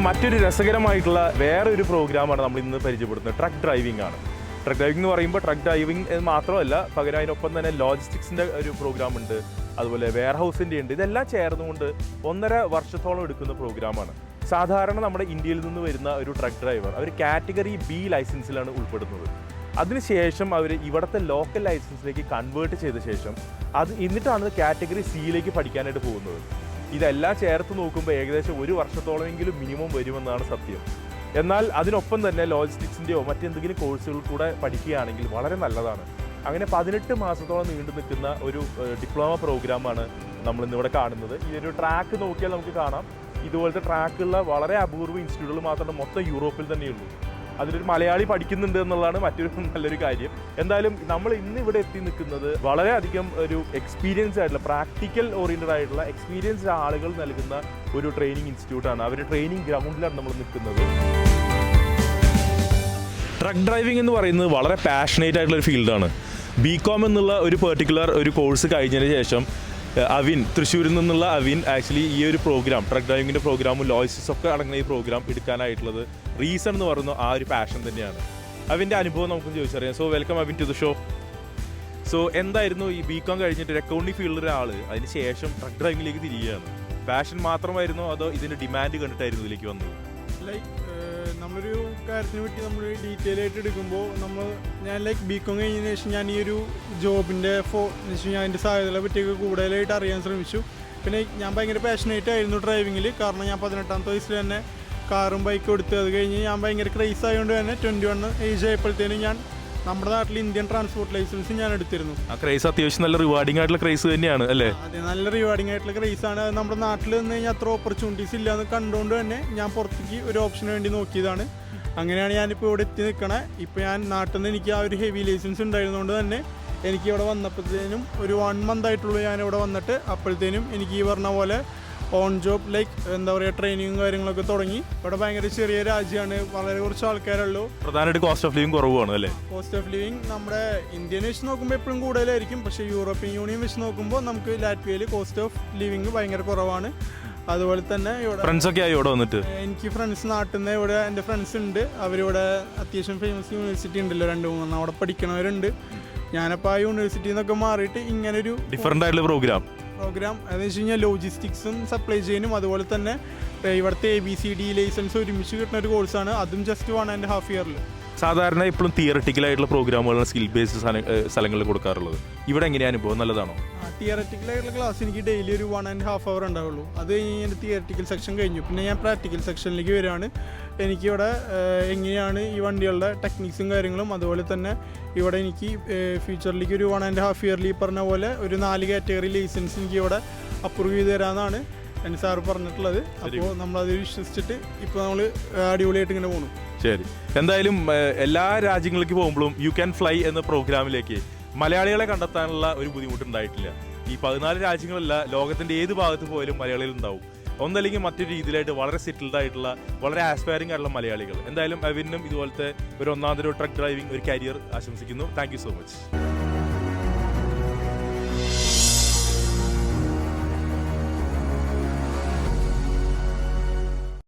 മറ്റൊരു രസകരമായിട്ടുള്ള വേറൊരു പ്രോഗ്രാമാണ് നമ്മൾ ഇന്ന് പരിചയപ്പെടുന്നത്. ട്രക്ക് ഡ്രൈവിംഗ് ആണ്. ട്രക്ക് ഡ്രൈവിംഗ് എന്ന് പറയുമ്പോൾ ട്രക്ക് ഡ്രൈവിംഗ് മാത്രമല്ല, പകരം അതിനൊപ്പം തന്നെ ലോജിസ്റ്റിക്സിൻ്റെ ഒരു പ്രോഗ്രാം ഉണ്ട്, അതുപോലെ വെയർ ഹൗസിൻ്റെ ഉണ്ട്. ഇതെല്ലാം ചേർന്നുകൊണ്ട് 1.5 വർഷത്തോളം എടുക്കുന്ന പ്രോഗ്രാമാണ്. സാധാരണ നമ്മുടെ ഇന്ത്യയിൽ നിന്ന് വരുന്ന ഒരു ട്രക്ക് ഡ്രൈവർ അവർ കാറ്റഗറി ബി ലൈസൻസിലാണ് ഉൾപ്പെടുന്നത്. അതിനുശേഷം അവർ ഇവിടുത്തെ ലോക്കൽ ലൈസൻസിലേക്ക് കൺവേർട്ട് ചെയ്ത ശേഷം എന്നിട്ടാണ് കാറ്റഗറി സിയിലേക്ക് പഠിക്കാനായിട്ട് പോകുന്നത്. ഇതെല്ലാം ചേർത്ത് നോക്കുമ്പോൾ ഏകദേശം 1 വർഷത്തോളമെങ്കിലും മിനിമം വരുമെന്നാണ് സത്യം. എന്നാൽ അതിനൊപ്പം തന്നെ ലോജിസ്റ്റിക്സിൻ്റെയോ മറ്റെന്തെങ്കിലും കോഴ്സുകൾ കൂടെ പഠിക്കുകയാണെങ്കിൽ വളരെ നല്ലതാണ്. അങ്ങനെ 18 മാസത്തോളം നീണ്ടു നിൽക്കുന്ന ഒരു ഡിപ്ലോമ പ്രോഗ്രാമാണ് നമ്മളിന്നിവിടെ കാണുന്നത്. ഈ ഒരു ട്രാക്ക് നോക്കിയാൽ നമുക്ക് കാണാം, ഇതുപോലത്തെ ട്രാക്കുള്ള വളരെ അപൂർവ ഇൻസ്റ്റിറ്റ്യൂട്ടുകൾ മാത്രമേ മൊത്തം യൂറോപ്പിൽ തന്നെയുള്ളൂ. അതിലൊരു മലയാളി പഠിക്കുന്നുണ്ട് എന്നുള്ളതാണ് മറ്റൊരു നല്ലൊരു കാര്യം. എന്തായാലും നമ്മൾ ഇന്ന് ഇവിടെ എത്തി നിൽക്കുന്നത് വളരെയധികം ഒരു എക്സ്പീരിയൻസ് ആയിട്ടുള്ള, പ്രാക്ടിക്കൽ ഓറിയൻറ്റഡ് ആയിട്ടുള്ള എക്സ്പീരിയൻസ്ഡ് ആളുകൾ നൽകുന്ന ഒരു ട്രെയിനിങ് ഇൻസ്റ്റിറ്റ്യൂട്ടാണ്. അവർ ട്രെയിനിങ് ഗ്രൗണ്ടിലാണ് നമ്മൾ നിൽക്കുന്നത്. ട്രക്ക് ഡ്രൈവിംഗ് എന്ന് പറയുന്നത് വളരെ പാഷനേറ്റ് ആയിട്ടുള്ള ഒരു ഫീൽഡാണ്. ബികോം എന്നുള്ള ഒരു പെർട്ടിക്കുലർ ഒരു കോഴ്സ് കഴിഞ്ഞതിന് ശേഷം അവിൻ, തൃശ്ശൂരിൽ നിന്നുള്ള അവിൻ ആക്ച്വലി ഈ ഒരു പ്രോഗ്രാം, ട്രക്ക് ഡ്രൈവിങ്ങിൻ്റെ പ്രോഗ്രാമും ലോജിസ്റ്റിക്സ് ഒക്കെ അടങ്ങുന്ന ഈ പ്രോഗ്രാം എടുക്കാനായിട്ടുള്ളത് റീസൺ എന്ന് പറയുന്ന ആ ഒരു പാഷൻ തന്നെയാണ്. അവിൻ്റെ അനുഭവം നമുക്ക് ചോദിച്ചറിയാം. So welcome Avin to the show. So എന്തായിരുന്നു ഈ ബികോം കഴിഞ്ഞിട്ട് ഒരു അക്കൗണ്ടിങ് ഫീൽഡിൽ ഒരാൾ അതിന് ശേഷം ട്രക്ക് ഡ്രൈവിംഗിലേക്ക് തിരിയുകയാണ്? പാഷൻ മാത്രമായിരുന്നോ അതോ ഇതിൻ്റെ ഡിമാൻഡ് കണ്ടിട്ടായിരുന്നു ഇതിലേക്ക് വന്നത്? നമ്മളൊരു കാര്യത്തിനെ പറ്റി നമ്മൾ ഡീറ്റെയിൽ ആയിട്ട് എടുക്കുമ്പോൾ ഞാൻ ബികോം കഴിഞ്ഞതിന് ശേഷം ഞാൻ ഈ ഒരു ജോബിൻ്റെ ഞാൻ അതിൻ്റെ സാധ്യതകളെ പറ്റിയൊക്കെ കൂടുതലായിട്ട് അറിയാൻ ശ്രമിച്ചു. പിന്നെ ഞാൻ ഭയങ്കര പാഷനേറ്റ് ആയിരുന്നു ഡ്രൈവിങ്ങിൽ. കാരണം ഞാൻ 18ാമത്തെ വയസ്സിൽ തന്നെ കാറും ബൈക്കും എടുത്ത്, അത് കഴിഞ്ഞ് ഞാൻ ഭയങ്കര ക്രേസ് ആയതുകൊണ്ട് തന്നെ 21 ഏജ് ആയപ്പോഴത്തേനും ഞാൻ നമ്മുടെ നാട്ടിൽ ഇന്ത്യൻ ട്രാൻസ്പോർട്ട് ലൈസൻസ് ഞാൻ എടുത്തിരുന്നു. ആ ക്രേസ് അത്യാവശ്യം നല്ല റിവാർഡിംഗ് ആയിട്ടുള്ള ക്രേസ് തന്നെയാണ് അല്ലേ? അതെ, നല്ല റിവാർഡിംഗ് ആയിട്ടുള്ള ക്രേസ് ആണ്. അത് നമ്മുടെ നാട്ടിൽ നിന്ന് കഴിഞ്ഞാൽ അത്ര ഓപ്പർച്യൂണിറ്റീസ് ഇല്ല എന്ന് കണ്ടുകൊണ്ട് തന്നെ ഞാൻ പുറത്തേക്ക് ഒരു ഓപ്ഷന് വേണ്ടി നോക്കിയതാണ്. അങ്ങനെയാണ് ഞാനിപ്പോൾ ഇവിടെ എത്തി നിൽക്കണേ. ഇപ്പോൾ ഞാൻ നാട്ടിൽ നിന്ന് എനിക്ക് ആ ഒരു ഹെവി ലൈസൻസ് ഉണ്ടായിരുന്നതുകൊണ്ട് തന്നെ എനിക്ക് ഇവിടെ വന്നപ്പോഴത്തേനും ഒരു 1 മന്ത് ആയിട്ടുള്ളൂ ഞാൻ ഇവിടെ വന്നിട്ട്. അപ്പോഴത്തേനും എനിക്ക് ഈ പറഞ്ഞ പോലെ ഓൺ ജോബ് എന്താ പറയുക, ട്രെയിനിങ്ങും കാര്യങ്ങളൊക്കെ തുടങ്ങി. ഇവിടെ ഭയങ്കര ചെറിയ രാജ്യമാണ്, വളരെ കുറച്ച് ആൾക്കാരുള്ളൂ. പ്രധാനമായിട്ട് കോസ്റ്റ് ഓഫ് ലിവിംഗ് കുറവാണ് അല്ലേ? കോസ്റ്റ് ഓഫ് ലിവിംഗ് നമ്മുടെ ഇന്ത്യനെ വെച്ച് നോക്കുമ്പോൾ എപ്പോഴും കൂടുതലായിരിക്കും. പക്ഷേ യൂറോപ്യൻ യൂണിയൻ വെച്ച് നോക്കുമ്പോൾ നമുക്ക് ലാറ്റ്വിയയിൽ കോസ്റ്റ് ഓഫ് ലിവിംഗ് ഭയങ്കര കുറവാണ്. അതുപോലെ തന്നെ ഇവിടെ ഫ്രണ്ട്സൊക്കെ ആയി ഇവിടെ വന്നിട്ട് എനിക്ക് ഫ്രണ്ട്സ് നാട്ടിൽ നിന്ന് ഇവിടെ എൻ്റെ ഫ്രണ്ട്സ് ഉണ്ട്. അവരിവിടെ അത്യാവശ്യം ഫേമസ് യൂണിവേഴ്സിറ്റി ഉണ്ടല്ലോ 2-3 അവിടെ പഠിക്കണവരുണ്ട്. ഞാനപ്പോൾ ആ യൂണിവേഴ്സിറ്റിയിൽ നിന്നൊക്കെ മാറിയിട്ട് ഇങ്ങനൊരു ഡിഫറെൻ്റ് ആയിട്ടുള്ള പ്രോഗ്രാം അതെന്ന് വെച്ച് കഴിഞ്ഞാൽ ലോജിസ്റ്റിക്സും സപ്ലൈ ചെയിനും അതുപോലെ തന്നെ ഇവിടുത്തെ ABCD ലൈസൻസ് ഒരുമിച്ച് കിട്ടുന്ന ഒരു കോഴ്സാണ്. അതും ജസ്റ്റ് 1.5 ഇയറിൽ. സാധാരണ ഇപ്പോഴും തിയററ്റിക്കലായിട്ടുള്ള പ്രോഗ്രാമുകളാണ് സ്കിൽ ബേസ്ഡ് സ്ഥലങ്ങളിൽ കൊടുക്കാറുള്ളത്. ഇവിടെ എങ്ങനെയാണ് അനുഭവം? നല്ലതാണോ? തിയററ്റിക്കലായിട്ടുള്ള ക്ലാസ് എനിക്ക് ഡെയിലി ഒരു 1.5 അവർ ഉണ്ടാവുള്ളൂ. അത് കഴിഞ്ഞ് എൻ്റെ തിയററ്റിക്കൽ സെക്ഷൻ കഴിഞ്ഞു. പിന്നെ ഞാൻ പ്രാക്ടിക്കൽ സെക്ഷനിലേക്ക് വരികയാണ്. എനിക്കിവിടെ എങ്ങനെയാണ് ഈ വണ്ടികളുടെ ടെക്നിക്സും കാര്യങ്ങളും, അതുപോലെ തന്നെ ഇവിടെ എനിക്ക് ഫ്യൂച്ചറിലേക്ക് ഒരു 1.5 ഇയറിൽ ഈ പറഞ്ഞ പോലെ ഒരു 4 കാറ്റഗറി ലൈസൻസ് എനിക്ക് ഇവിടെ അപ്രൂവ് ചെയ്ത് തരാമെന്നാണ് എൻ്റെ സാറ് പറഞ്ഞിട്ടുള്ളത്. അപ്പോൾ നമ്മളത് വിശ്വസിച്ചിട്ട് ഇപ്പോൾ നമ്മൾ അടിപൊളിയായിട്ട് ഇങ്ങനെ പോകണം. ശരി, എന്തായാലും എല്ലാ രാജ്യങ്ങളിലേക്ക് പോകുമ്പോഴും യു ക്യാൻ ഫ്ലൈ എന്ന പ്രോഗ്രാമിലേക്ക് മലയാളികളെ കണ്ടെത്താനുള്ള ഒരു ബുദ്ധിമുട്ടുണ്ടായിട്ടില്ല. ഈ 14 രാജ്യങ്ങളല്ല, ലോകത്തിൻ്റെ ഏത് ഭാഗത്ത് പോയാലും മലയാളികൾ ഉണ്ടാവും. ഒന്നല്ലെങ്കിൽ മറ്റൊരു രീതിയിലായിട്ട് വളരെ സെറ്റിൽഡ് ആയിട്ടുള്ള, വളരെ ആസ്പയറിംഗ് ആയിട്ടുള്ള മലയാളികൾ. എന്തായാലും അവിനും ഇതുപോലത്തെ ഒരു 1ാമതൊരു ട്രക്ക് ഡ്രൈവിംഗ് ഒരു കരിയർ ആശംസിക്കുന്നു. Thank you so much.